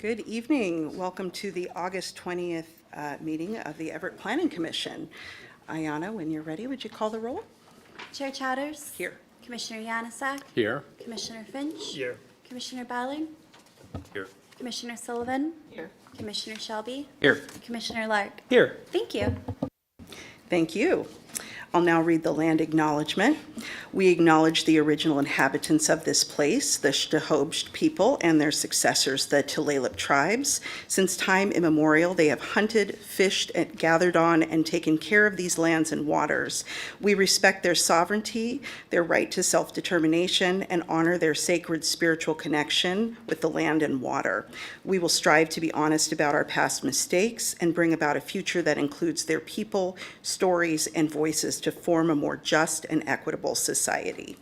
Good evening. Welcome to the August 20th meeting of the Everett Planning Commission. Ayana, when you're ready, would you call the roll? Chair Chowders. Here. Commissioner Yanasak. Here. Commissioner Finch. Here. Commissioner Ballard. Here. Commissioner Sullivan. Here. Commissioner Shelby. Here. Commissioner Lark. Here. Thank you. Thank you. I'll now read the land acknowledgement. We acknowledge the original inhabitants of this place, the Shtahobsht people and their successors, the Tulalip tribes. Since time immemorial, they have hunted, fished, and gathered on and taken care of these lands and waters. We respect their sovereignty, their right to self-determination, and honor their sacred spiritual connection with the land and water. We will strive to be honest about our past mistakes and bring about a future that includes their people, stories, and voices to form a more just and equitable society.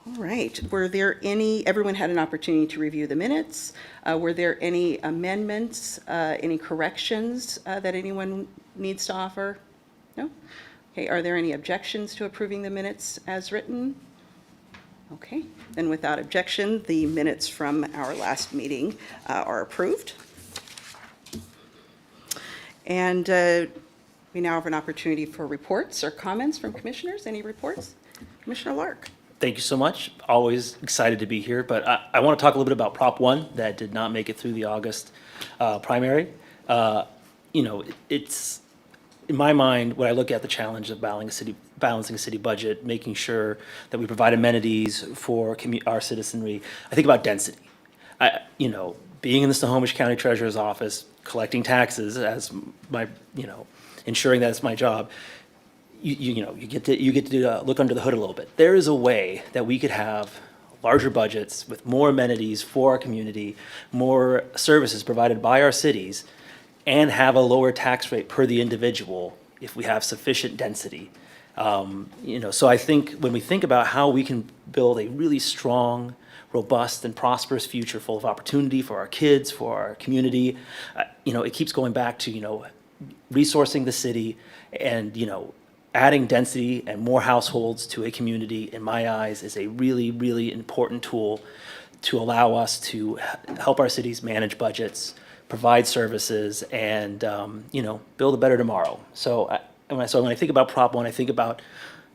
All right, everyone had an opportunity to review the minutes. Were there any amendments, any corrections that anyone needs to offer? No? Okay, are there any objections to approving the minutes as written? Okay, then without objection, the minutes from our last meeting are approved. And we now have an opportunity for reports or comments from commissioners. Any reports? Commissioner Lark. Thank you so much. Always excited to be here, but I want to talk a little bit about Prop 1 that did not make it through the August primary. It's, in my mind, when I look at the challenge of balancing a city budget, making sure that we provide amenities for our citizenry, I think about density. Being in the Snohomish County Treasurer's Office, collecting taxes as my, ensuring that it's my job, you get to look under the hood a little bit. There is a way that we could have larger budgets with more amenities for our community, more services provided by our cities, and have a lower tax rate per the individual if we have sufficient density. So I think when we think about how we can build a really strong, robust and prosperous future full of opportunity for our kids, for our community, it keeps going back to, resourcing the city and, adding density and more households to a community, in my eyes, is a really, really important tool to allow us to help our cities manage budgets, provide services, and, build a better tomorrow. So when I think about Prop 1, I think about,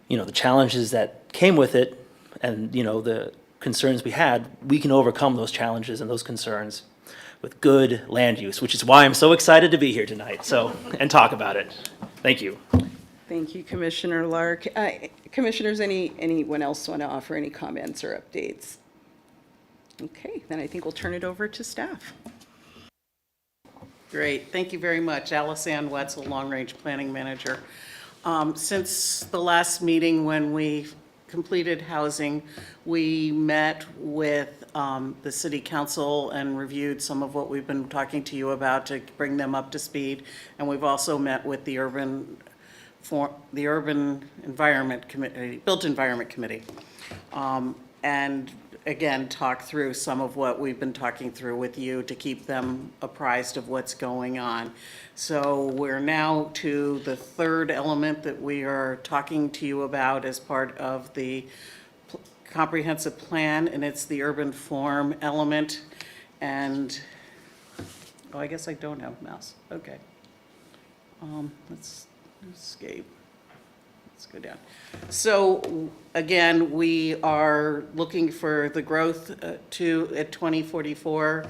the challenges that came with it and, the concerns we had. We can overcome those challenges and those concerns with good land use, which is why I'm so excited to be here tonight, and talk about it. Thank you. Thank you, Commissioner Lark. Commissioners, anyone else want to offer any comments or updates? Okay, then I think we'll turn it over to staff. Great, thank you very much. Alice Ann Wetzel, Long Range Planning Manager. Since the last meeting when we completed housing, we met with the City Council and reviewed some of what we've been talking to you about to bring them up to speed. And we've also met with the Urban Environment Committee, Built Environment Committee. And again, talk through some of what we've been talking through with you to keep them apprised of what's going on. So we're now to the third element that we are talking to you about as part of the comprehensive plan, and it's the urban form element. And, I guess I don't have a mouse. Okay. Let's escape. Let's go down. So again, we are looking for the growth at 2044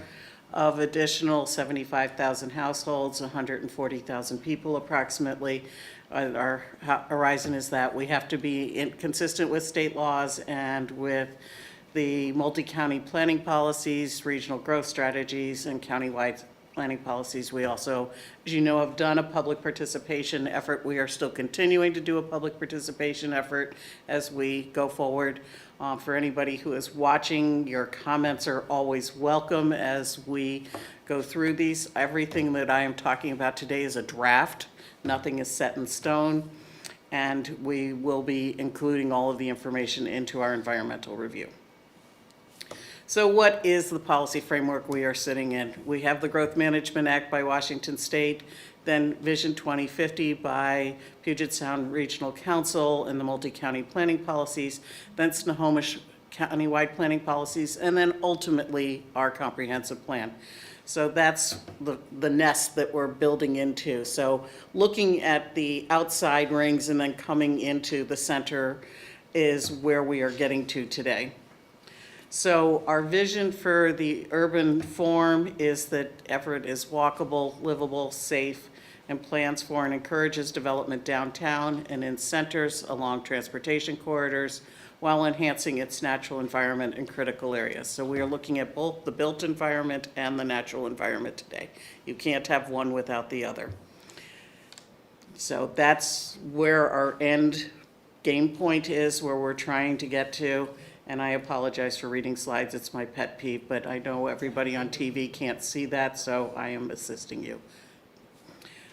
of additional 75,000 households, 140,000 people approximately. Our horizon is that we have to be consistent with state laws and with the multi-county planning policies, regional growth strategies, and countywide planning policies. We also, as you know, have done a public participation effort. We are still continuing to do a public participation effort as we go forward. For anybody who is watching, your comments are always welcome as we go through these. Everything that I am talking about today is a draft. Nothing is set in stone. And we will be including all of the information into our environmental review. So what is the policy framework we are sitting in? We have the Growth Management Act by Washington State, then Vision 2050 by Puget Sound Regional Council and the multi-county planning policies, then Snohomish countywide planning policies, and then ultimately our comprehensive plan. So that's the nest that we're building into. So looking at the outside rings and then coming into the center is where we are getting to today. So our vision for the urban form is that Everett is walkable, livable, safe, and plans for and encourages development downtown and in centers along transportation corridors while enhancing its natural environment in critical areas. So we are looking at both the built environment and the natural environment today. You can't have one without the other. So that's where our end game point is, where we're trying to get to. And I apologize for reading slides, it's my pet peeve, but I know everybody on TV can't see that, so I am assisting you.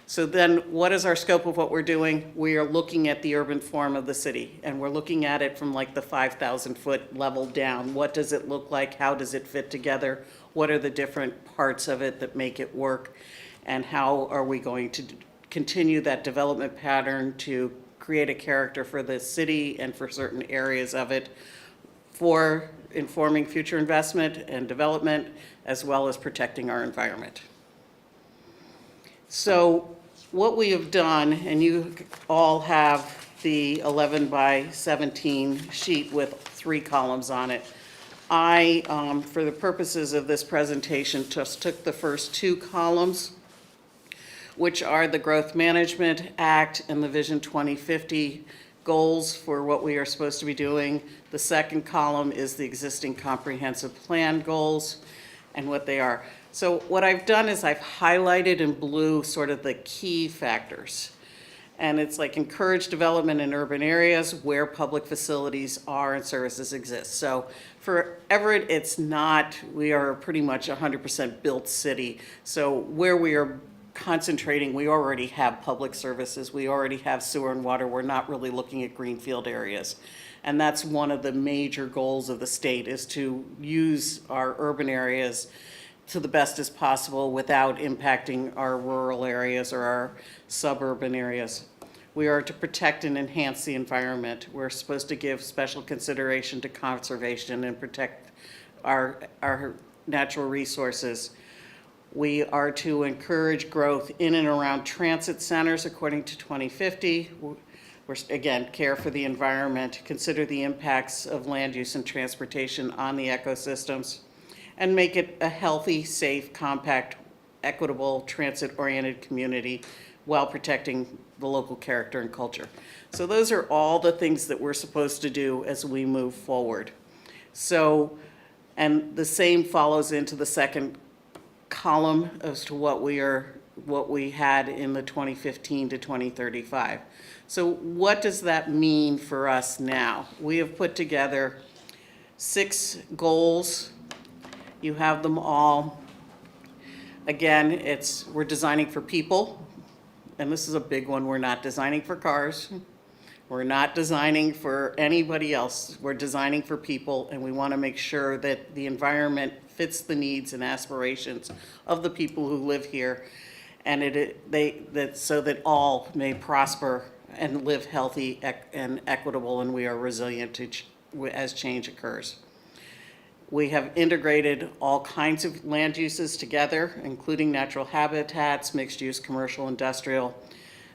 So then what is our scope of what we're doing? We are looking at the urban form of the city, and we're looking at it from like the 5,000-foot level down. What does it look like? How does it fit together? What are the different parts of it that make it work? And how are we going to continue that development pattern to create a character for the city and for certain areas of it, for informing future investment and development, as well as protecting our environment. So what we have done, and you all have the 11 by 17 sheet with 3 columns on it. I, for the purposes of this presentation, just took the first 2 columns, which are the Growth Management Act and the Vision 2050 goals for what we are supposed to be doing. The second column is the existing comprehensive plan goals and what they are. So what I've done is I've highlighted in blue sort of the key factors. And it's like encourage development in urban areas where public facilities are and services exist. So for Everett, it's not, we are pretty much 100% built city. So where we are concentrating, we already have public services, we already have sewer and water, we're not really looking at greenfield areas. And that's one of the major goals of the state, is to use our urban areas to the best as possible without impacting our rural areas or our suburban areas. We are to protect and enhance the environment. We're supposed to give special consideration to conservation and protect our natural resources. We are to encourage growth in and around transit centers according to 2050. We're, again, care for the environment, consider the impacts of land use and transportation on the ecosystems, and make it a healthy, safe, compact, equitable, transit-oriented community while protecting the local character and culture. So those are all the things that we're supposed to do as we move forward. So, and the same follows into the second column as to what we had in the 2015 to 2035. So what does that mean for us now? We have put together 6 goals. You have them all. Again, we're designing for people, and this is a big one. We're not designing for cars. We're not designing for anybody else. We're designing for people, and we want to make sure that the environment fits the needs and aspirations of the people who live here, and so that all may prosper and live healthy and equitable, and we are resilient as change occurs. We have integrated all kinds of land uses together, including natural habitats, mixed use, commercial, industrial,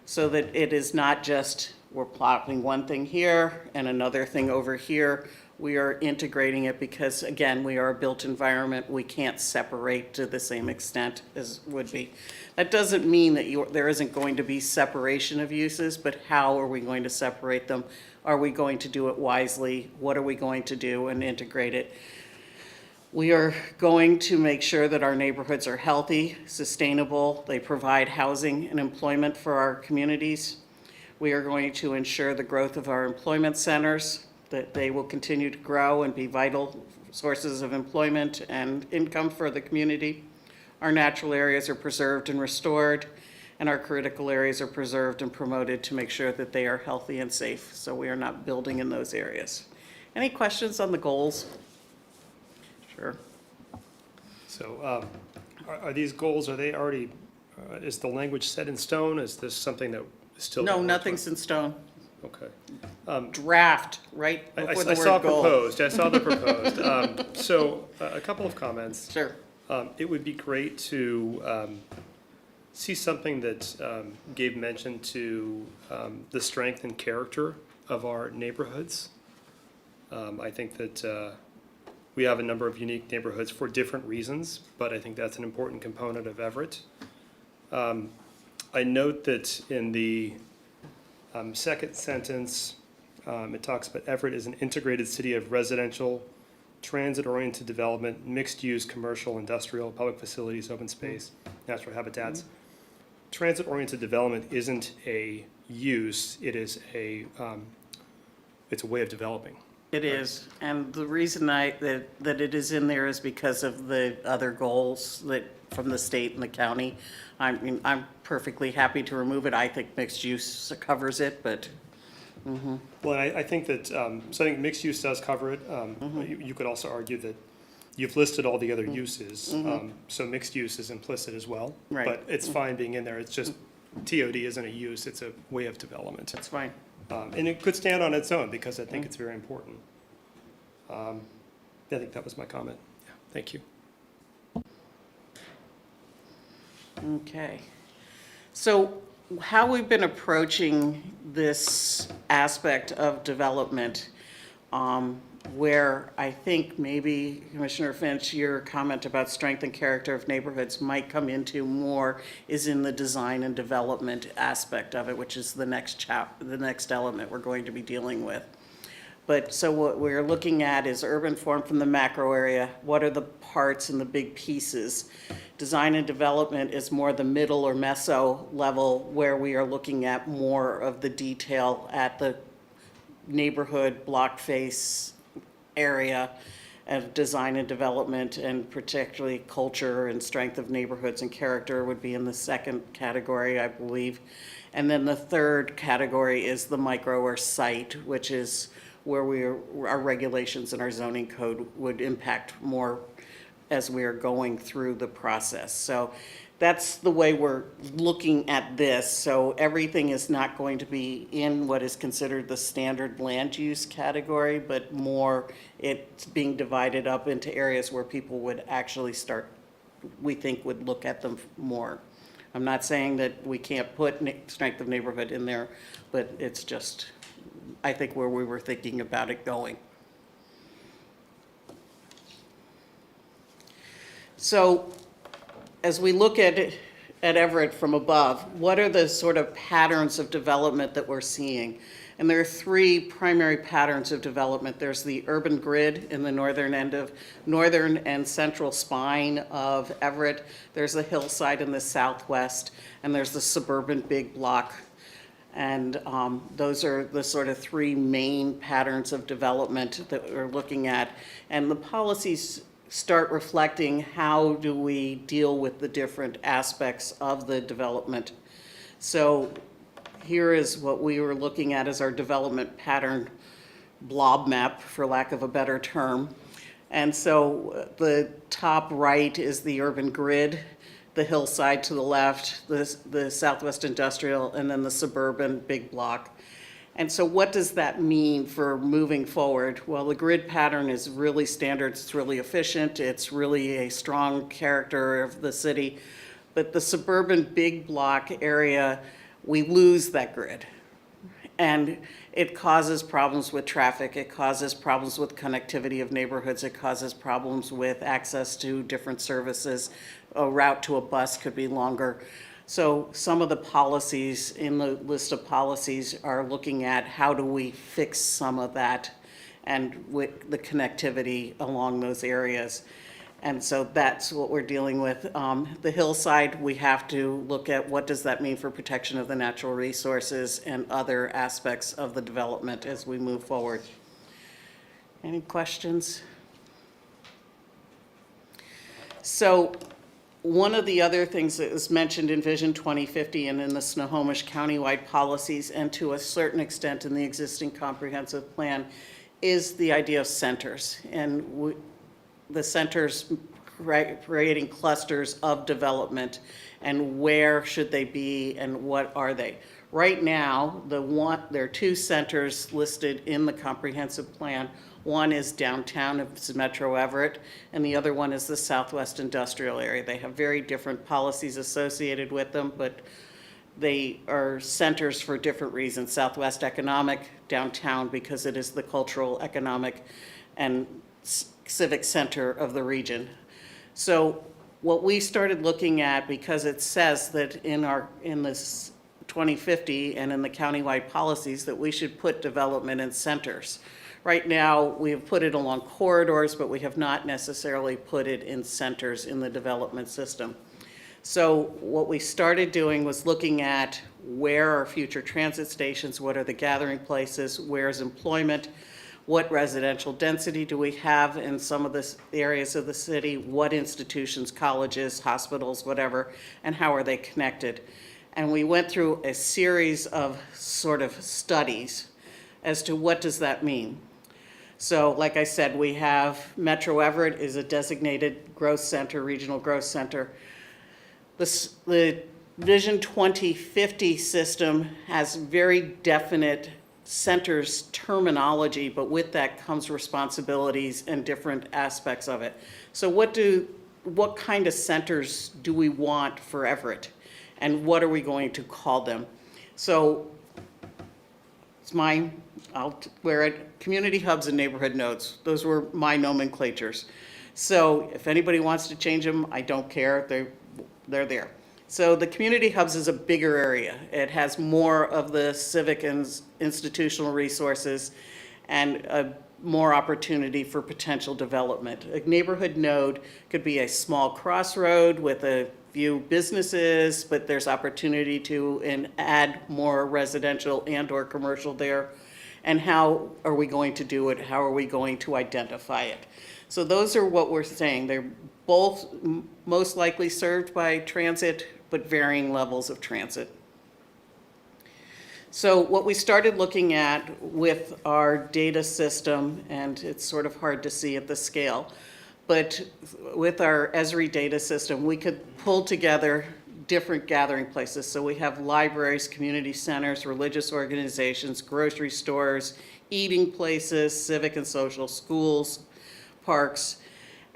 so that it is not just we're plotting one thing here and another thing over here. We are integrating it because, again, we are a built environment. We can't separate to the same extent as would be. That doesn't mean that there isn't going to be separation of uses, but how are we going to separate them? Are we going to do it wisely? What are we going to do and integrate it? We are going to make sure that our neighborhoods are healthy, sustainable, they provide housing and employment for our communities. We are going to ensure the growth of our employment centers, that they will continue to grow and be vital sources of employment and income for the community. Our natural areas are preserved and restored, and our critical areas are preserved and promoted to make sure that they are healthy and safe, so we are not building in those areas. Any questions on the goals? Sure. So are these goals, are they already, is the language set in stone? Is this something that is still? No, nothing's in stone. Okay. draft right I before the I saw word goal. proposed, I saw the proposed. So a couple of comments. Sure. It would be great to see something that gave mention to the strength and character of our neighborhoods. I think that we have a number of unique neighborhoods for different reasons, but I think that's an important component of Everett. I note that in the second sentence, it talks about Everett is an integrated city of residential, transit-oriented development, mixed-use, commercial, industrial, public facilities, open space, natural habitats. Transit-oriented development isn't a use, it is it's a way of developing. It is, and the reason that it is in there is because of the other goals that, from the state and the county. I mean, I'm perfectly happy to remove it. I think mixed use covers it, but, Well, and I think that, so I think mixed use does cover it. You could also argue that you've listed all the other uses, so mixed use is implicit as well. Right. But it's fine being in there, it's just, TOD isn't a use, it's a way of development. that's fine. And it could stand on its own, because I think it's very important. I think that was my comment. Yeah, thank you. Okay. So how we've been approaching this aspect of development, where I think maybe Commissioner Finch, your comment about strength and character of neighborhoods might come into more, is in the design and development aspect of it, which is the next element we're going to be dealing with. But so what we're looking at is urban form from the macro area. What are the parts and the big pieces? Design and development is more the middle or meso level, where we are looking at more of the detail at the neighborhood block face area of design and development, and particularly culture and strength of neighborhoods and character would be in the second category, I believe. And then the third category is the micro or site, which is where our regulations and our zoning code would impact more as we are going through the process. So that's the way we're looking at this. So everything is not going to be in what is considered the standard land use category, but more it's being divided up into areas where people would actually start, we think would look at them more. I'm not saying that we can't put strength of neighborhood in there, but it's just, I think, where we were thinking about it going. So as we look at Everett from above, what are the sort of patterns of development that we're seeing? And there are three primary patterns of development. There's the urban grid in the northern and central spine of Everett. There's the hillside in the southwest, and there's the suburban big block. And those are the sort of three main patterns of development that we're looking at. And the policies start reflecting how do we deal with the different aspects of the development. So here is what we were looking at as our development pattern blob map, for lack of a better term. And so the top right is the urban grid, the hillside to the left, the southwest industrial, and then the suburban big block. And so what does that mean for moving forward? Well, the grid pattern is really standard, it's really efficient, it's really a strong character of the city. But the suburban big block area, we lose that grid. And it causes problems with traffic, it causes problems with connectivity of neighborhoods, it causes problems with access to different services. A route to a bus could be longer. So some of the policies in the list of policies are looking at how do we fix some of that and with the connectivity along those areas. And so that's what we're dealing with. The hillside, we have to look at what does that mean for protection of the natural resources and other aspects of the development as we move forward. Any questions? So one of the other things that is mentioned in Vision 2050 and in the Snohomish countywide policies, and to a certain extent in the existing comprehensive plan, is the idea of centers. And the centers creating clusters of development, and where should they be and what are they. Right now, there are two centers listed in the comprehensive plan. One is downtown, it's Metro Everett, and the other one is the Southwest Industrial Area. They have very different policies associated with them, but they are centers for different reasons. Southwest Economic, downtown, because it is the cultural, economic, and civic center of the region. So what we started looking at, because it says that in this 2050 and in the countywide policies that we should put development in centers. Right now, we have put it along corridors, but we have not necessarily put it in centers in the development system. So what we started doing was looking at where are future transit stations, what are the gathering places, where's employment, what residential density do we have in some of the areas of the city, what institutions, colleges, hospitals, whatever, and how are they connected. And we went through a series of sort of studies as to what does that mean. So like I said, we have Metro Everett is a designated growth center, regional growth center. The Vision 2050 system has very definite centers terminology, but with that comes responsibilities and different aspects of it. So what kind of centers do we want for Everett? And what are we going to call them? So it's mine, I'll wear it, community hubs and neighborhood nodes. Those were my nomenclatures. So if anybody wants to change them, I don't care, they're there. So the community hubs is a bigger area. It has more of the civic and institutional resources and more opportunity for potential development. A neighborhood node could be a small crossroad with a few businesses, but there's opportunity to add more residential and or commercial there. And how are we going to do it? How are we going to identify it? So those are what we're saying. They're both most likely served by transit, but varying levels of transit. So what we started looking at with our data system, and it's sort of hard to see at the scale, but with our Esri data system, we could pull together different gathering places. So we have libraries, community centers, religious organizations, grocery stores, eating places, civic and social, schools, parks,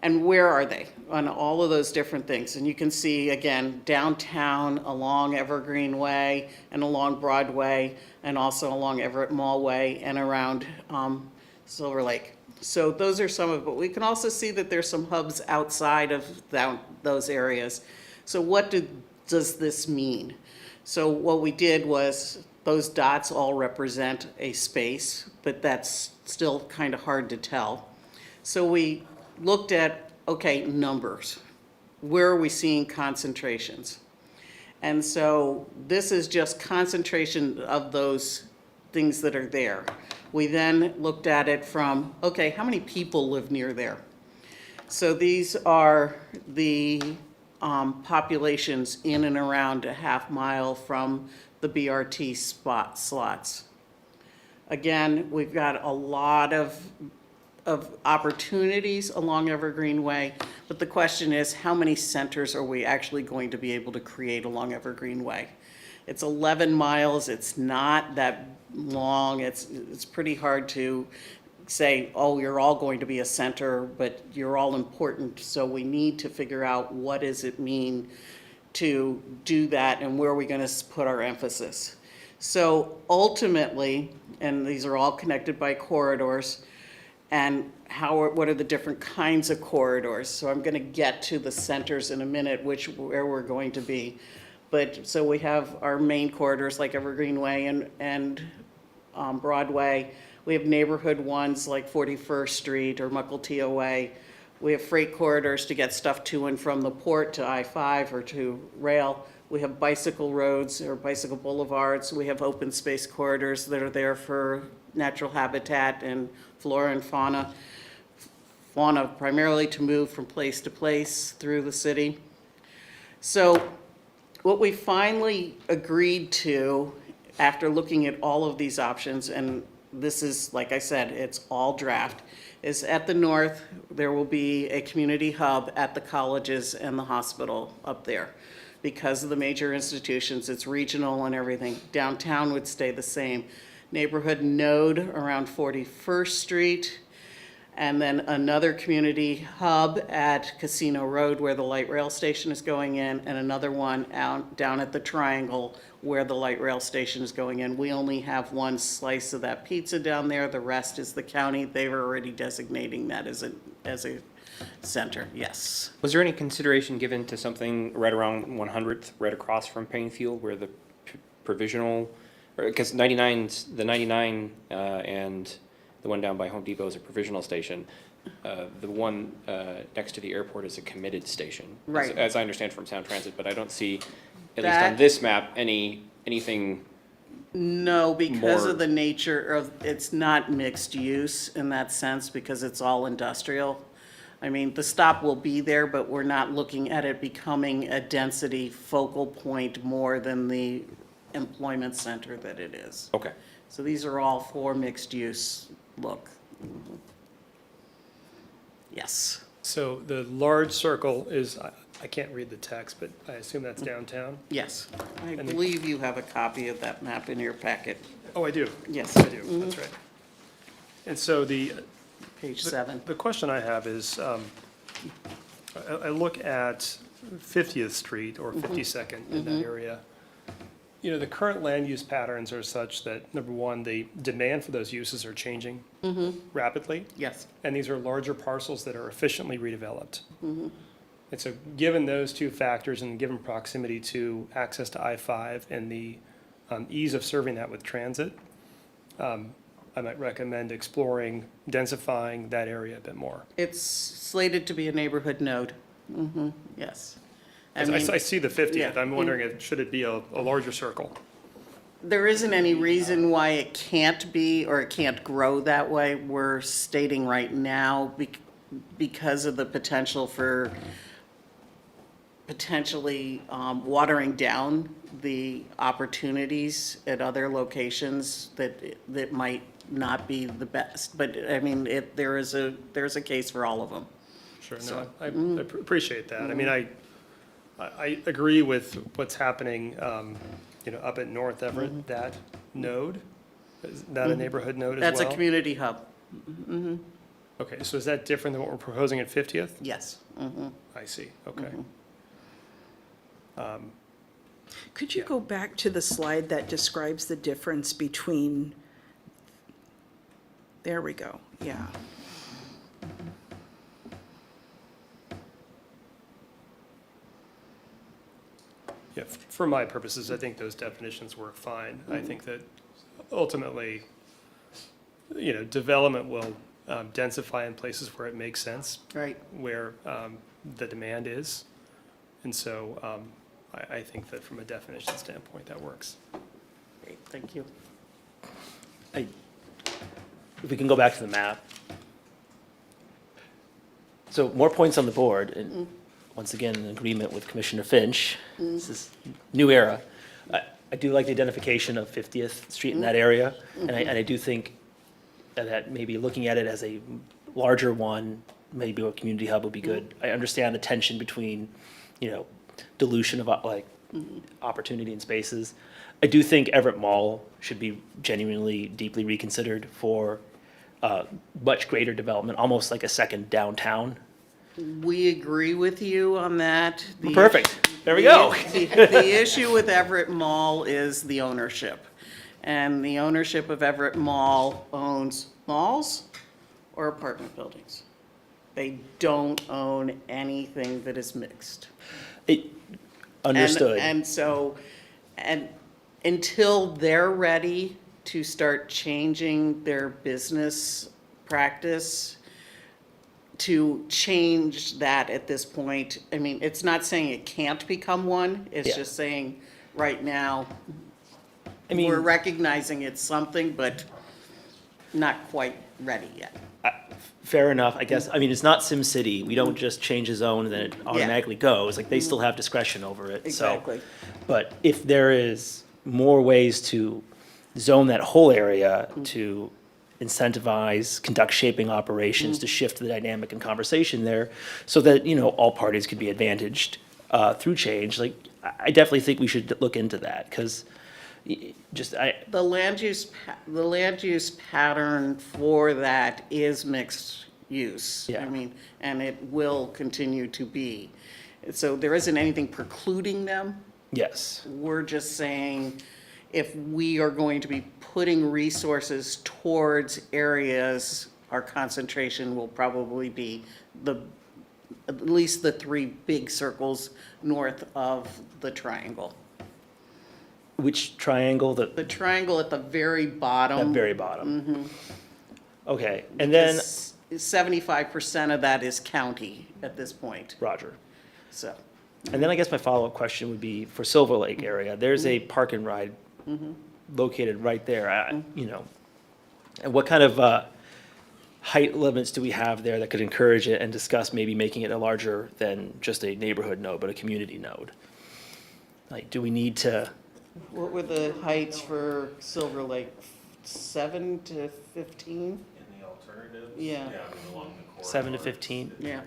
and where are they on all of those different things? And you can see, again, downtown, along Evergreen Way, and along Broadway, and also along Everett Mall Way, and around Silver Lake. So those are some of it, but we can also see that there's some hubs outside of those areas. So what does this mean? So what we did was, those dots all represent a space, but that's still kind of hard to tell. So we looked at, okay, numbers. Where are we seeing concentrations? And so this is just concentration of those things that are there. We then looked at it from, okay, how many people live near there? So these are the populations in and around a half mile from the BRT slots. Again, we've got a lot of opportunities along Evergreen Way, but the question is, how many centers are we actually going to be able to create along Evergreen Way? It's 11 miles, it's not that long, it's pretty hard to say, oh, you're all going to be a center, but you're all important, so we need to figure out what does it mean to do that and where are we going to put our emphasis. So ultimately, and these are all connected by corridors, and what are the different kinds of corridors. So I'm going to get to the centers in a minute, where we're going to be. But so we have our main corridors like Evergreen Way and Broadway. We have neighborhood ones like 41st Street or Mukilteo Way. We have freight corridors to get stuff to and from the port to I-5 or to rail. We have bicycle roads or bicycle boulevards. We have open space corridors that are there for natural habitat and flora and fauna. Fauna primarily to move from place to place through the city. So what we finally agreed to after looking at all of these options, and this is, like I said, it's all draft, is at the north, there will be a community hub at the colleges and the hospital up there. because of the major institutions, it's regional and everything. Downtown would stay the same. Neighborhood node around 41st Street, and then another community hub at Casino Road where the light rail station is going in, and another one out, down at the Triangle where the light rail station is going in. We only have one slice of that pizza down there, the rest is the county. They were already designating that as a center, yes. Was there any consideration given to something right around 100th, right across from Payne Field, where the provisional, because the 99 and the one down by Home Depot is a provisional station. The one next to the airport is a committed station. Right. As I understand from Sound Transit, but I don't see, at least That- on this map, anything. No, because More- of the nature of, it's not mixed use in that sense because it's all industrial. I mean, the stop will be there, but we're not looking at it becoming a density focal point more than the employment center that it is. Okay. So these are all for mixed use look. Yes, So the large circle is, I can't read the text, but I assume that's downtown? yes. I And the- believe you have a copy of that map in your packet. Oh, I do. Yes. I do, that's right. And so Page 7. the question I have is, I look at 50th Street or 52nd in that area. You know, the current land use patterns are such that, number one, the demand for those uses are changing rapidly. Yes. And these are larger parcels that are efficiently redeveloped. And so, given those two factors and given proximity to access to I-5 and the ease of serving that with transit, I might recommend exploring densifying that area a bit more. It's slated to be a neighborhood node. Yes. I I mean, see the 50th, yeah. I'm wondering, should it be a larger circle? there isn't any reason why it can't be or it can't grow that way. We're stating right now because of the potential for potentially watering down the opportunities at other locations that might not be the best. But I mean, there's a case for all of them. Sure, no, I appreciate that. I mean, I agree with what's happening, you know, up at North Everett, that node. Is that a neighborhood node as well? That's a community hub, Okay, so is that different than what we're proposing at 50th? yes. I see, okay. Could you go back to the slide that describes the difference between, there we go, yeah. Yeah, for my purposes, I think those definitions work fine. I think that ultimately, you know, development will densify in places where it makes sense, Right. where the demand is. And so I think that from a definition standpoint, that works. Great, thank you. If we can go back to the map. So more points on the board, and once again, in agreement with Commissioner Finch. This is new era. I do like the identification of 50th Street in that area, and I do think that maybe looking at it as a larger one, maybe a community hub would be good. I understand the tension between, you know, dilution of like opportunity and spaces. I do think Everett Mall should be genuinely deeply reconsidered for much greater development, almost like a second downtown. We agree with you on that. The- Perfect. There we go. The issue with Everett Mall is the ownership. And the ownership of Everett Mall owns malls or apartment buildings. They don't own anything that is mixed. Understood. And so, and until they're ready to start changing their business practice, to change that at this point, I mean, it's not saying it can't become one, it's Yeah. just saying, right now, I mean, we're recognizing it's something, but not quite ready yet. fair enough, I guess. I mean, it's not SimCity. We don't just change a zone and then it automatically goes. Like, they still have discretion over it. So, Exactly. but if there is more ways to zone that whole area to incentivize, conduct shaping operations, to shift the dynamic and conversation there, so that, you know, all parties could be advantaged, through change, like, I definitely think we should look into that, because The land use pattern for that is mixed use. Yeah. I mean, and it will continue to be. So there isn't anything precluding them. yes. We're just saying if we are going to be putting resources towards areas, our concentration will probably be at least the 3 big circles north of the triangle. Which triangle, The the triangle at the very bottom. very bottom? Okay, and then, 75% of that is county at this point, Roger. so. And then I guess my follow-up question would be, for Silver Lake area, there's a park and ride located right there, you know. And what kind of height limits do we have there that could encourage it and discuss maybe making it a larger than just a neighborhood node, but a community node? Like, do we need to, What were the heights for Silver Lake? 7 to 15? In the alternatives? Yeah. I mean, along the corridor. 7 to 15? Yeah.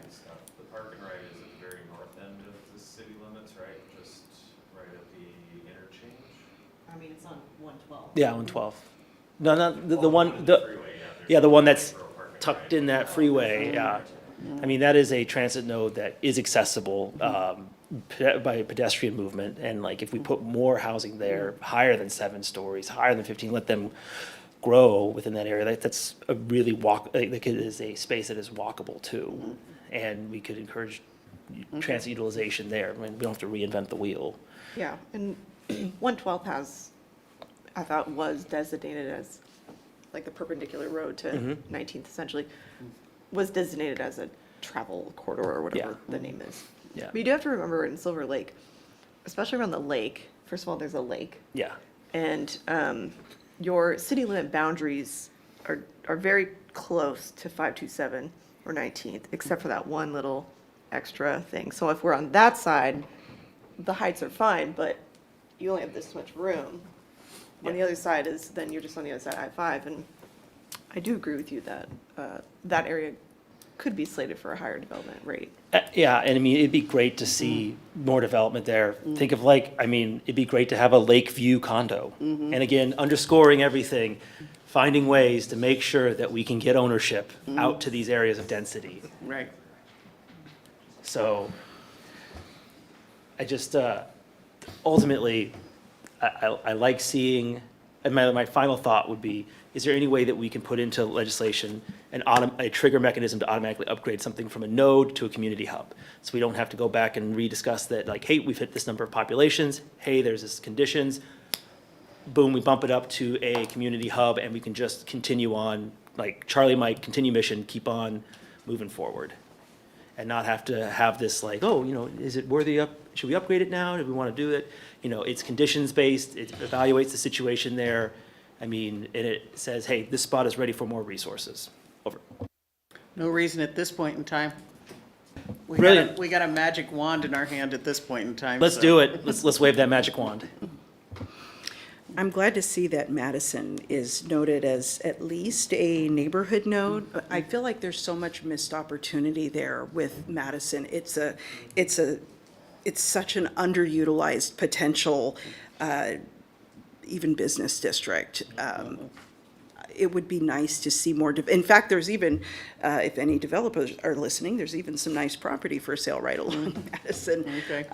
The park and ride is at the very north end of the city limits, right? Just right at the interchange? I mean, it's on 112. yeah, 112? No, not the one, Freeway, the, there's yeah, the one that's a park and tucked ride. in that freeway, yeah. I mean, that is a transit node that is accessible by pedestrian movement, and like, if we put more housing there, higher than 7 stories, higher than 15, let them grow within that area, that's a really like, it is a space that is walkable too. And we could encourage transit utilization there. I mean, we don't have to reinvent the wheel. Yeah, and 112 has, I thought was designated as, like the perpendicular road to 19th essentially, was designated as a travel corridor or whatever Yeah. the name is. Yeah. But you do have to remember in Silver Lake, especially around the lake, first of all, there's a lake. Yeah, And your city limit boundaries are very close to 527 or 19th, except for that one little extra thing. So if we're on that side, the heights are fine, but you only have this much room. On the Yeah. other side is, then you're just on the other side of I-5, and I do agree with you that that area could be slated for a higher development rate. Yeah, and I mean, it'd be great to see more development there. Think of like, I mean, it'd be great to have a Lakeview condo. And again, underscoring everything, finding ways to make sure that we can get ownership out to these areas of density. Right. So I just, ultimately, I like seeing, and my final thought would be, is there any way that we can put into legislation a trigger mechanism to automatically upgrade something from a node to a community hub? So we don't have to go back and rediscuss that, like, hey, we've hit this number of populations, hey, there's this conditions, boom, we bump it up to a community hub, and we can just continue on, like Charlie Mike, continue mission, keep on moving forward. And not have to have this like, oh, you know, is it worthy should we upgrade it now? Do we want to do it? You know, it's conditions-based, it evaluates the situation there. I mean, and it says, hey, this spot is ready for more resources. Over. No reason at this point in time. Brilliant. We got a magic wand in our hand at this point in time. Let's so. do it. Let's wave that magic wand. I'm glad to see that Madison is noted as at least a neighborhood node. I feel like there's so much missed opportunity there with Madison. It's such an underutilized potential, even business district. It would be nice to see more, in fact, there's even, if any developers are listening, there's even some nice property for sale right along Madison. Okay.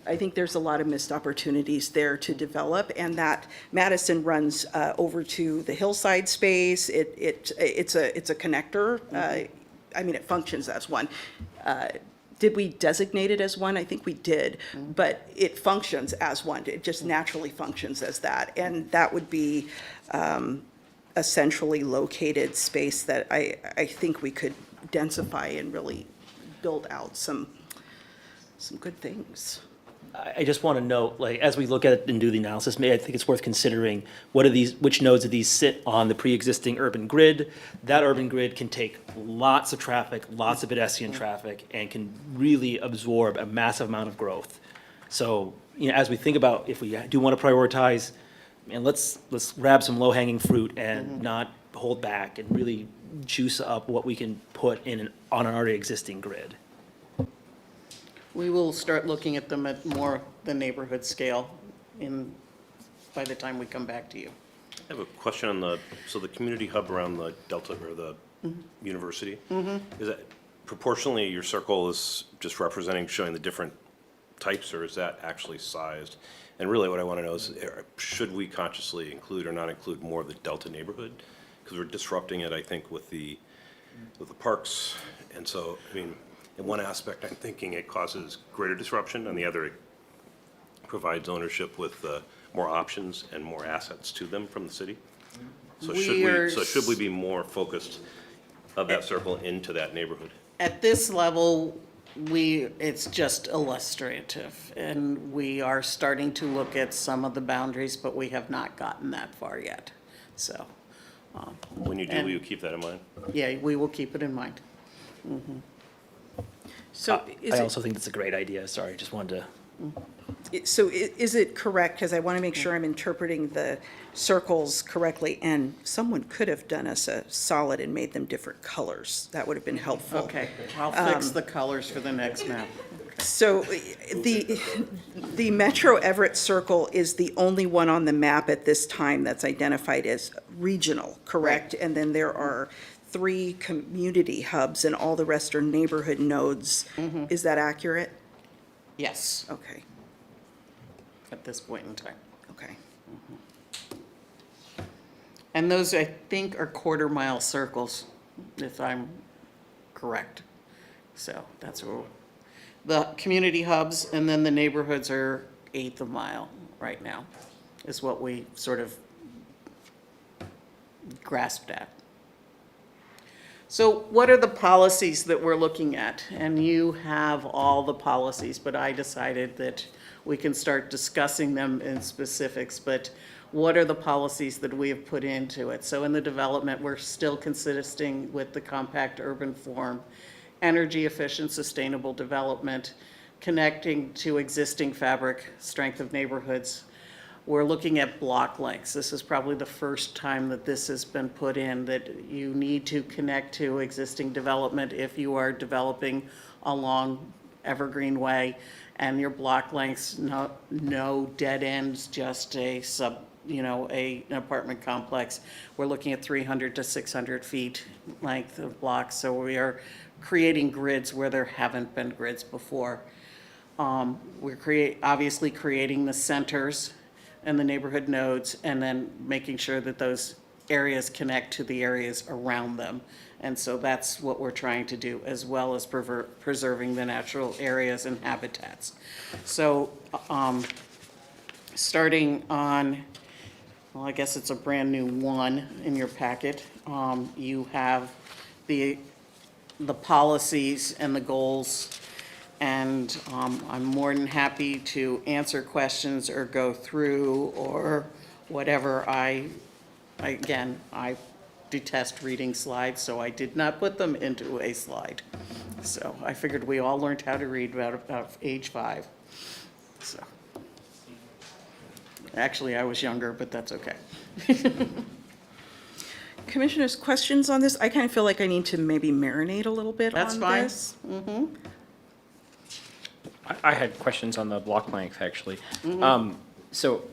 I think there's a lot of missed opportunities there to develop, and that Madison runs over to the hillside space. It's a connector. I mean, it functions as one. Did we designate it as one? I think we did, but it functions as one. It just naturally functions as that, and that would be a centrally located space that I think we could densify and really build out some good things. I just want to note, like, as we look at it and do the analysis, I think it's worth considering which nodes of these sit on the pre-existing urban grid. That urban grid can take lots of traffic, lots of pedestrian traffic, and can really absorb a massive amount of growth. So, you know, as we think about if we do want to prioritize, and let's grab some low-hanging fruit and not hold back and really juice up what we can put on an already existing grid. We will start looking at them at more the neighborhood scale by the time we come back to you. I have a question on the community hub around the Delta or the university. Is that proportionally, your circle is just representing, showing the different types, or is that actually sized? And really what I want to know is, should we consciously include or not include more of the Delta neighborhood? Because we're disrupting it, I think, with the parks. And so, I mean, in one aspect, I'm thinking it causes greater disruption. On the other, it provides ownership with more options and more assets to them from the city. So should we be more focused of that circle into that neighborhood? At this level, it's just illustrative, and we are starting to look at some of the boundaries, but we have not gotten that far yet. So, When you do, will you keep that in mind? yeah, we will keep it in mind. So is I it, also think that's a great idea. Sorry, just wanted to. is it correct, because I want to make sure I'm interpreting the circles correctly, and someone could have done us a solid and made them different colors. That would have been helpful. Okay, I'll fix the colors for the next map. So the Metro Everett Circle is the only one on the map at this time that's identified as regional, correct? Right. And then there are 3 community hubs, and all the rest are neighborhood nodes. Is that accurate? Yes, Okay, at this point in time. okay. And those, I think, are quarter-mile circles, if I'm correct. So that's where, the community hubs and then the neighborhoods are 1/8 of a mile right now, is what we sort of grasped at. So what are the policies that we're looking at? And you have all the policies, but I decided that we can start discussing them in specifics, but what are the policies that we have put into it? So in the development, we're still consisting with the compact urban form, energy efficient, sustainable development, connecting to existing fabric, strength of neighborhoods. We're looking at block lengths. This is probably the first time that this has been put in, that you need to connect to existing development if you are developing along Evergreen Way, and your block lengths, no dead ends, just an apartment complex. We're looking at 300 to 600 feet length of blocks, so we are creating grids where there haven't been grids before. We're obviously creating the centers and the neighborhood nodes, and then making sure that those areas connect to the areas around them. And so that's what we're trying to do, as well as preserving the natural areas and habitats. So, starting on, well, I guess it's a brand new 1 in your packet. You have the policies and the goals. And I'm more than happy to answer questions or go through or whatever. I detest reading slides, so I did not put them into a slide. So I figured we all learned how to read about age 5. So actually, I was younger, but that's okay. Commissioners, questions on this? I kind of feel like I need to maybe marinate a little bit That's on fine. this. I had questions on the block length, actually. So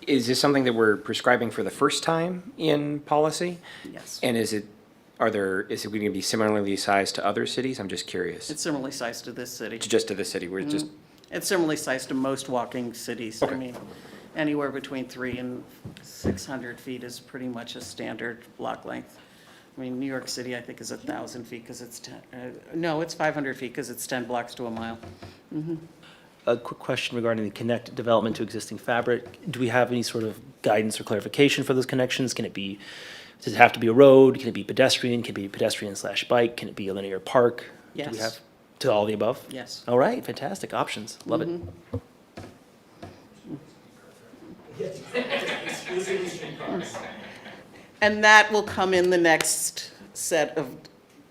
is this something that we're prescribing for the first time in policy? Yes. And is it going to be similarly sized to other cities? I'm just curious. It's similarly sized to this city. Just to the city, we're just, It's similarly sized to most walking cities. I Okay. mean, anywhere between 300 and 600 feet is pretty much a standard block length. I mean, New York City, I think, is 1,000 feet because it's 500 feet because it's 10 blocks to a mile. A quick question regarding the connect development to existing fabric. Do we have any sort of guidance or clarification for those connections? Does it have to be a road? Can it be pedestrian? Can it be pedestrian/bike? Can it be a linear park? Do we Yes. have to all the above? Yes. All right, fantastic options. Love it. And that will come in the next set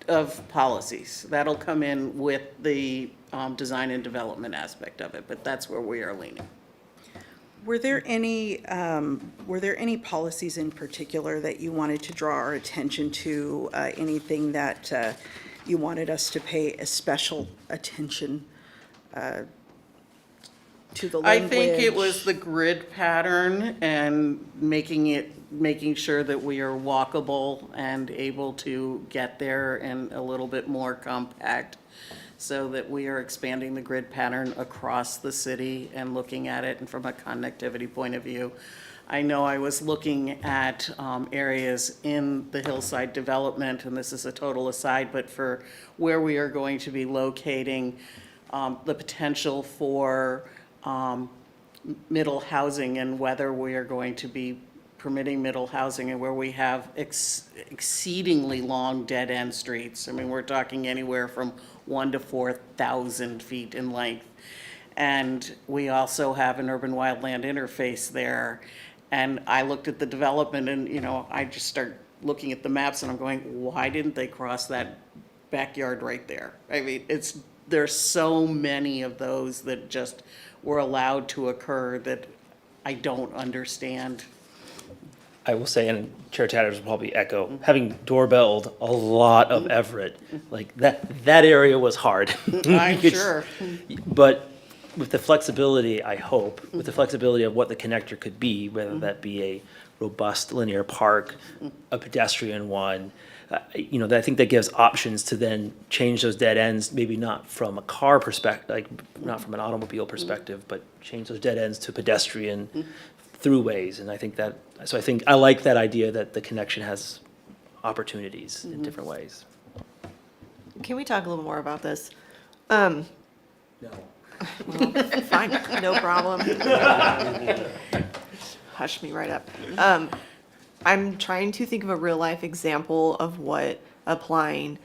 of policies. That'll come in with the design and development aspect of it, but that's where we are leaning. Were there any policies in particular that you wanted to draw our attention to? Anything that you wanted us to pay a special attention To the I language. think it was the grid pattern and making sure that we are walkable and able to get there and a little bit more compact, so that we are expanding the grid pattern across the city and looking at it and from a connectivity point of view. I know I was looking at areas in the hillside development, and this is a total aside, but for where we are going to be locating the potential for middle housing and whether we are going to be permitting middle housing and where we have exceedingly long dead-end streets. I mean, we're talking anywhere from 1 to 4,000 feet in length. And we also have an urban wildland interface there. And I looked at the development and, you know, I just start looking at the maps and I'm going, why didn't they cross that backyard right there? I mean, there's so many of those that just were allowed to occur that I don't understand. I will say, and Chair Tatters will probably echo, having doorbelled a lot of Everett, like that area was hard. I'm It's- sure. But with the flexibility, I hope, with the flexibility of what the connector could be, whether that be a robust linear park, a pedestrian one, you know, I think that gives options to then change those dead ends, maybe not from a car perspective, like not from an automobile perspective, but change those dead ends to pedestrian throughways. And I think I like that idea that the connection has opportunities in different ways. Can we talk a little more about this? No. Fine, no problem. Hush me right up. I'm trying to think of a real life example of what applying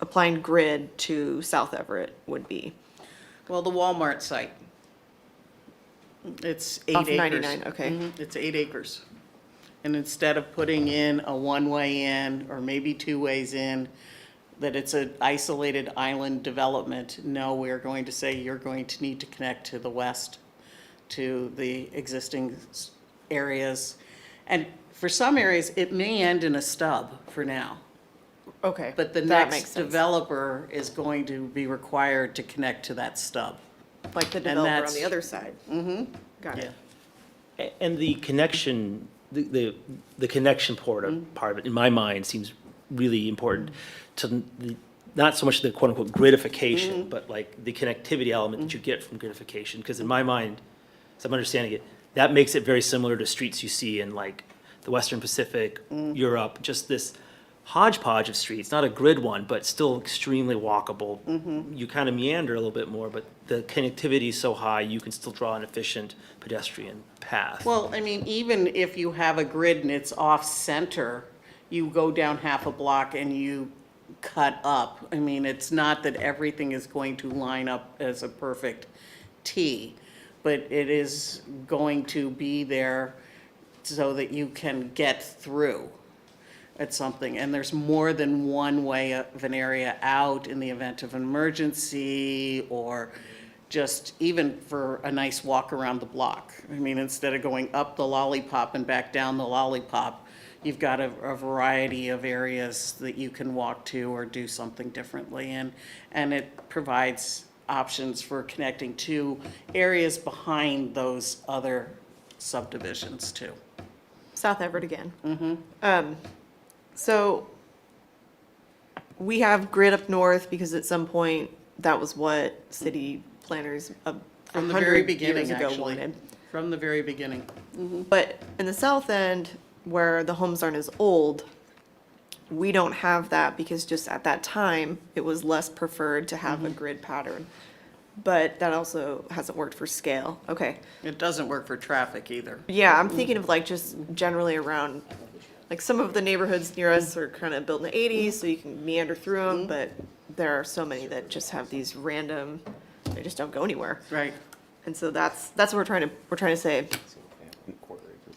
applying grid to South Everett would be. Well, the Walmart site. It's 8 Off acres. 99, okay. It's 8 acres. And instead of putting in a one-way in, or maybe 2 ways in, that it's an isolated island development, no, we're going to say you're going to need to connect to the west, to the existing areas. And for some areas, it may end in a stub for now. Okay. But the that makes next sense. developer is going to be required to connect to that stub. Like the developer on that's- the other side. Mm-hmm. Got it. And the connection, the connection part of it, in my mind, seems really important to not so much the quote-unquote gridification, but like the connectivity element that you get from gridification. Because in my mind, as I'm understanding it, that makes it very similar to streets you see in like the Western Pacific, Europe, just this hodgepodge of streets, not a grid one, but still extremely walkable. You kind of meander a little bit more, but the connectivity is so high, you can still draw an efficient pedestrian path. Well, I mean, even if you have a grid and it's off-center, you go down half a block and you cut up. I mean, it's not that everything is going to line up as a perfect T, but it is going to be there so that you can get through at something. And there's more than one way of an area out in the event of an emergency, or just even for a nice walk around the block. I mean, instead of going up the Lollipop and back down the Lollipop, you've got a variety of areas that you can walk to or do something differently in. And it provides options for connecting to areas behind those other subdivisions too. South Everett again. So we have grid up north because at some point that was what city planners From the very 100 beginning, years ago actually. wanted. From the very beginning. But in the south end, where the homes aren't as old, we don't have that because just at that time, it was less preferred to have a grid pattern. But that also hasn't worked for scale. Okay. It doesn't work for traffic either. Yeah, I'm thinking of like just generally around, like some of the neighborhoods near us are kind of built in the 80s, so you can meander through them, but there are so many that just have these random, they just don't go anywhere. Right. And so that's what we're trying to say.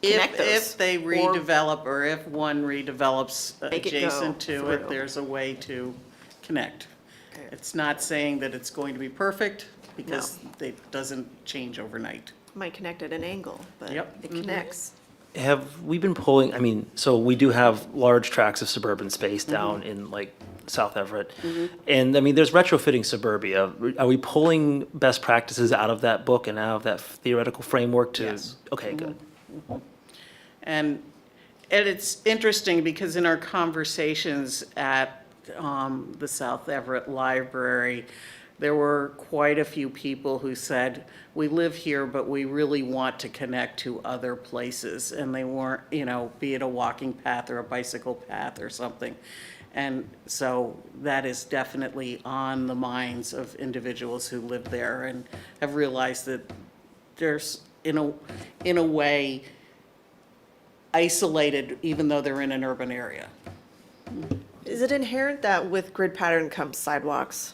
Connect those, If they or- redevelop, or if one redevelops Make it go adjacent to it, through. there's a way to connect. Okay. It's not saying that it's going to be perfect, because it doesn't change overnight. Might connect at an angle, but Yep. it connects. Have we been pulling, I mean, so we do have large tracts of suburban space down in like South Everett. And, I mean, there's retrofitting suburbia. Are we pulling best practices out of that book and out of that theoretical framework to? Yes. Okay, good. And it's interesting because in our conversations at the South Everett Library, there were quite a few people who said, we live here, but we really want to connect to other places. And they weren't, be it a walking path or a bicycle path or something. And so that is definitely on the minds of individuals who live there and have realized that there's, in a way, isolated, even though they're in an urban area. Is it inherent that with grid pattern comes sidewalks?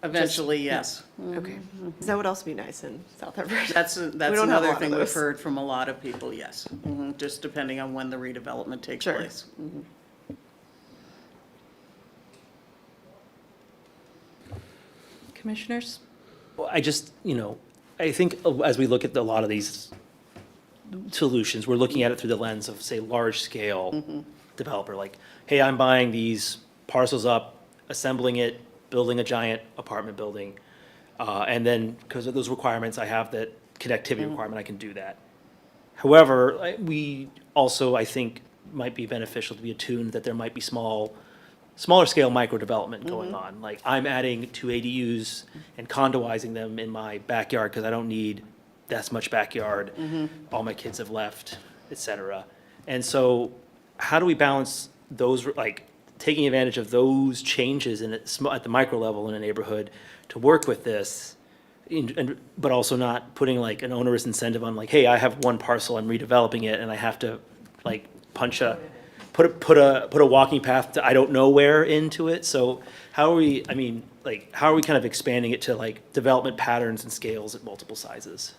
Eventually, yes. Okay. That would also be nice in South Everett. That's don't have a another lot of thing we've those. heard from a lot of people, yes. Just depending on when the redevelopment takes Sure. place. Commissioners? Well, I just, I think as we look at a lot of these solutions, we're looking at it through the lens of, say, large-scale developer, like, hey, I'm buying these parcels up, assembling it, building a giant apartment building, and then, because of those requirements, I have that connectivity requirement, I can do that. However, we also, I think, might be beneficial to be attuned that there might be smaller scale micro development going on. Like, I'm adding 2 ADUs and condoizing them in my backyard because I don't need that much backyard. All my kids have left, et cetera. And so how do we balance those, like, taking advantage of those changes at the micro level in a neighborhood to work with this, but also not putting like an onerous incentive on like, hey, I have one parcel, I'm redeveloping it, and I have to like put a walking path to I don't know where into it. So how are we, how are we kind of expanding it to like development patterns and scales at multiple sizes?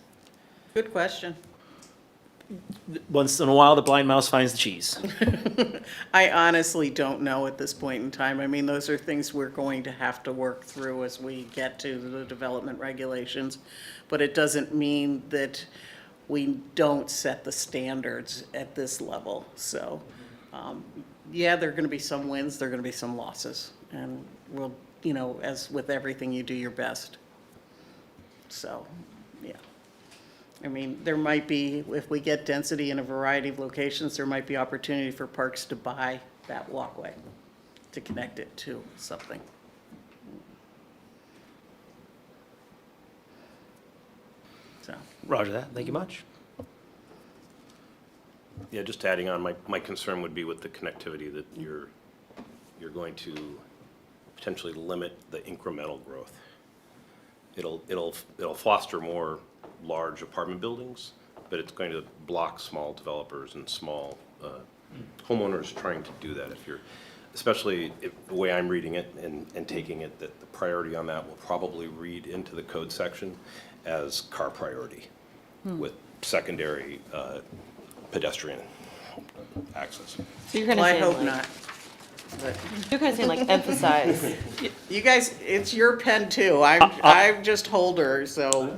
Good question. Once in a while, the blind mouse finds the cheese. I honestly don't know at this point in time. I mean, those are things we're going to have to work through as we get to the development regulations. But it doesn't mean that we don't set the standards at this level. So, yeah, there are going to be some wins, there are going to be some losses. And we'll, as with everything, you do your best. So, yeah. I mean, there might be, if we get density in a variety of locations, there might be opportunity for parks to buy that walkway to connect it to something. So, Roger that. Thank you much. Yeah, just adding on, my concern would be with the connectivity that you're going to potentially limit the incremental growth. It'll foster more large apartment buildings, but it's going to block small developers and small homeowners trying to do that. Especially the way I'm reading it and taking it, that the priority on that will probably read into the code section as car priority with secondary pedestrian access. So you're kind of well, I saying hope like, not. But you're kind of saying like emphasize. you guys, it's your pen too. I'm just holder, so.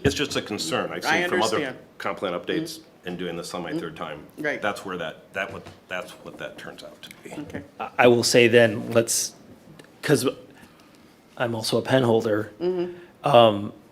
It's just a concern. I've I seen from other understand. comp plan updates and doing this on my third time. Right. That's where that's what that turns out to be. Okay. I will say then, because I'm also a pen holder,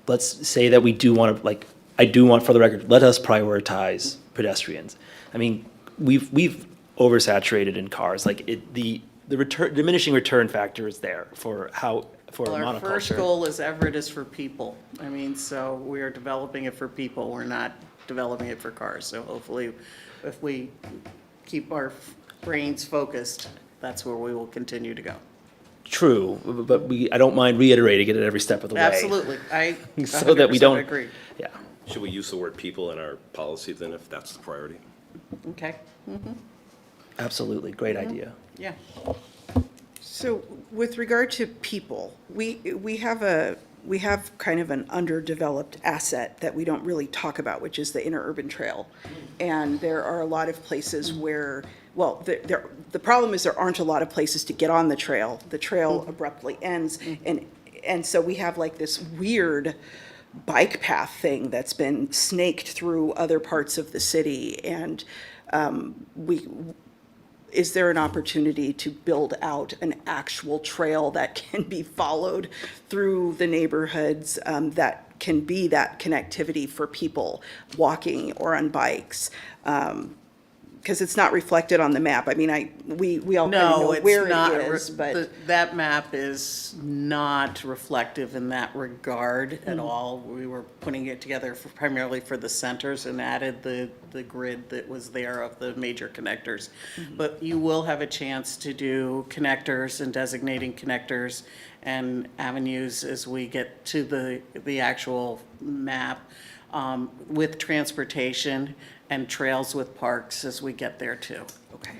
let's say that we do want to, I do want, for the record, let us prioritize pedestrians. I mean, we've oversaturated in cars, the diminishing return factor is there for Well, our monoculture. first goal is Everett is for people. I mean, so we are developing it for people. We're not developing it for cars. So hopefully, if we keep our brains focused, that's where we will continue to go. True, but I don't mind reiterating it at every step of the way. Absolutely. I So that we 100% don't. agree. Yeah. Should we use the word people in our policy then, if that's the priority? Okay, Absolutely, great idea. yeah. So with regard to people, we have kind of an underdeveloped asset that we don't really talk about, which is the interurban trail. And there are a lot of places where, well, the problem is there aren't a lot of places to get on the trail. The trail abruptly ends, and so we have like this weird bike path thing that's been snaked through other parts of the city, and is there an opportunity to build out an actual trail that can be followed through the neighborhoods, that can be that connectivity for people walking or on bikes? Because it's not reflected on the map. I mean, we all kind of No, know it's where not, it is, but. that map is not reflective in that regard Mm-hmm. at all. We were putting it together primarily for the centers and added the grid that was there of the major connectors. Mm-hmm. But you will have a chance to do connectors and designating connectors and avenues as we get to the actual map, with transportation and trails with parks as we get there too. Okay,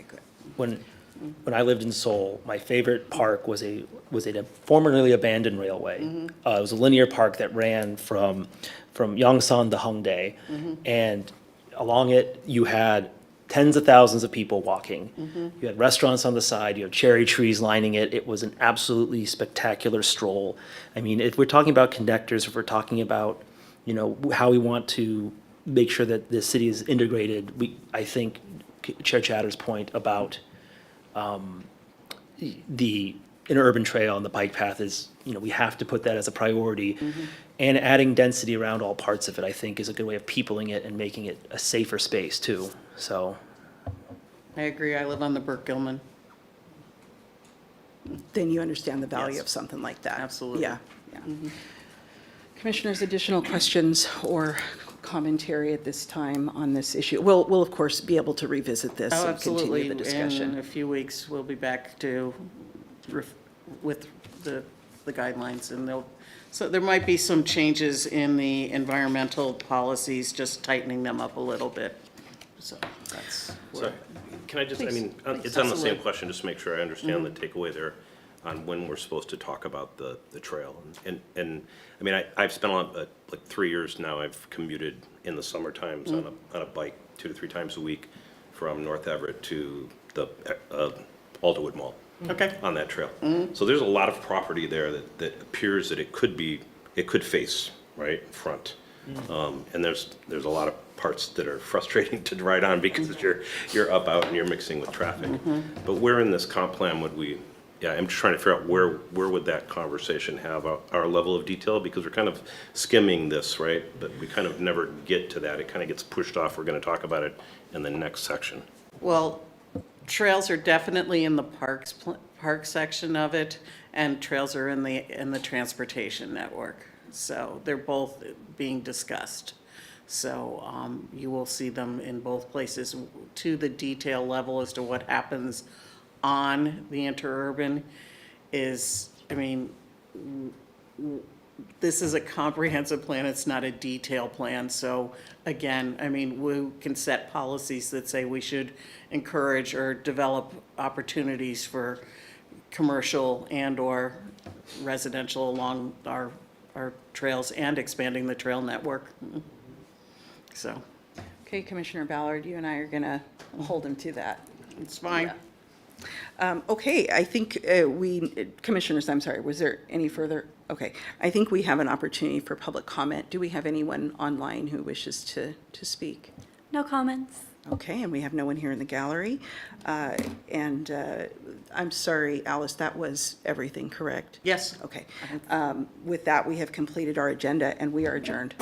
good. When I lived in Seoul, my favorite park was a formerly abandoned railway. It was a linear park that ran from Yongsan to Hongdae, and along it you had tens of thousands of people walking. You had restaurants on the side. You had cherry trees lining it. It was an absolutely spectacular stroll. I mean, if we're talking about connectors, if we're talking about how we want to make sure that the city is integrated, I think Chair Chatter's point about the interurban trail and the bike path is, we have to put that as a priority. And adding density around all parts of it, I think, is a good way of peopling it and making it a safer space too. So, I agree. I live on the Burke-Gilman. Then you understand the value Yes. of something like that. Absolutely. Yeah. Commissioners, additional questions or commentary at this time on this issue? We'll of course be able to revisit this Oh, and continue the absolutely. In discussion. a few weeks, we'll be back to, with the guidelines, and so there might be some changes in the environmental policies, just tightening them up a little bit. So that's So, where. can I just, I Please, mean, please. it's on the same Absolutely. question, just to make sure I understand the takeaway there on when we're supposed to talk about the trail. And, I mean, I've spent like 3 years now, I've commuted in the summer times on a bike 2 to 3 times a week from North Everett to the Alderwood Mall. Okay. On that trail. So there's a lot of property there that appears that it could face, right, front. And there's a lot of parts that are frustrating to ride on because you're up, out, and you're mixing with traffic. But where in this comp plan would we, I'm just trying to figure out where would that conversation have our level of detail? Because we're kind of skimming this, right? But we kind of never get to that. It kind of gets pushed off. We're going to talk about it in the next section. Well, trails are definitely in the park section of it, and trails are in the transportation network. So they're both being discussed. So you will see them in both places. To the detail level as to what happens on the interurban is, I mean, this is a comprehensive plan, it's not a detailed plan. So again, I mean, we can set policies that say we should encourage or develop opportunities for commercial and/or residential along our trails and expanding the trail network. So, Okay, Commissioner Ballard, you and I are going to hold him to that. it's fine. Okay, I think Commissioners, I'm sorry, was there any further? Okay, I think we have an opportunity for public comment. Do we have anyone online who wishes to speak? No comments. Okay, and we have no one here in the gallery. And I'm sorry, Alice, that was everything, correct? Yes. Okay. With that, we have completed our agenda and we are adjourned.